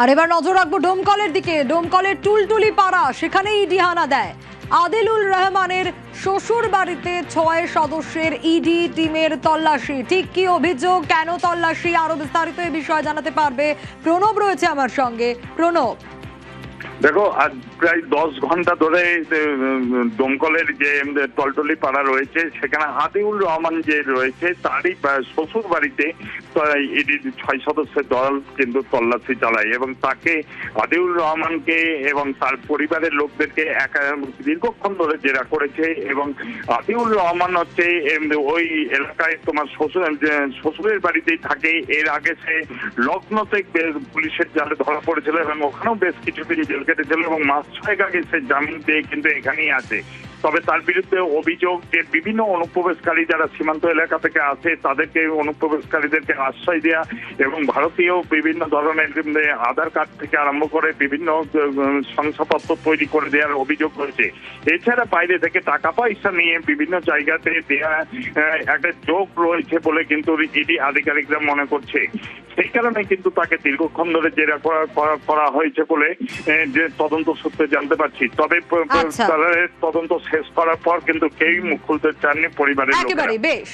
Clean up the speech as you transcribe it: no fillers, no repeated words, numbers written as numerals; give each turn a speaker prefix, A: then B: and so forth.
A: আর এবার নজর রাখবো ডোমকলের দিকে। ডোমকলের টুলটুলি পাড়া, সেখানেই ইডি হানা দেয়। আদিলুর রহমানের শ্বশুর বাড়িতে 6 সদস্যের ইডি টিমের তল্লাশি। ঠিক কি অভিযোগ, কেন তল্লাশি, আরো বিস্তারিত এই বিষয়ে জানাতে পারবে প্রণব, রয়েছে আমার সঙ্গে। প্রণব,
B: দেখো, আজ প্রায় 10 ঘন্টা ধরে দমকলের যে টলটলি পাড়া রয়েছে সেখানে আদিউল রহমান যে রয়েছে তারই শ্বশুর বাড়িতে ইডি 6 সদস্যের দল কিন্তু তল্লাশি চালায় এবং তাকে, আদিউল রহমানকে এবং তার পরিবারের লোকদেরকে দীর্ঘক্ষণ ধরে জেরা করেছে। এবং আদিউল রহমান হচ্ছে ওই এলাকায় তোমার শ্বশুরের বাড়িতেই থাকে। এর আগে সে লগ্নতে পুলিশের জালে ধরা পড়েছিল এবং ওখানেও বেশ কিছুদিন জেল কেটেছিল এবং মাস 6 আগে সে জামিন পেয়ে কিন্তু এখানেই আছে। তবে তার বিরুদ্ধে অভিযোগ যে বিভিন্ন অনুপ্রবেশকারী যারা সীমান্ত এলাকা থেকে আসে তাদেরকে, অনুপ্রবেশকারীদেরকে আশ্রয় দেওয়া এবং ভারতীয় বিভিন্ন ধরনের আধার কার্ড থেকে আরম্ভ করে বিভিন্ন শংসাপত্র তৈরি করে দেওয়ার অভিযোগ রয়েছে। এছাড়া বাইরে থেকে টাকা পয়সা নিয়ে বিভিন্ন জায়গাতে দেওয়া একটা যোগ রয়েছে বলে কিন্তু ইডি আধিকারিকরা মনে করছে। সেই কারণে কিন্তু তাকে দীর্ঘক্ষণ ধরে জেরা করা হয়েছে বলে যে তদন্ত সূত্রে জানতে পারছি। তবে তদন্ত শেষ করার পর কিন্তু কেউই মুখ খুলতে চাননি পরিবারের লোকেরা।
A: একেবারে বেশ।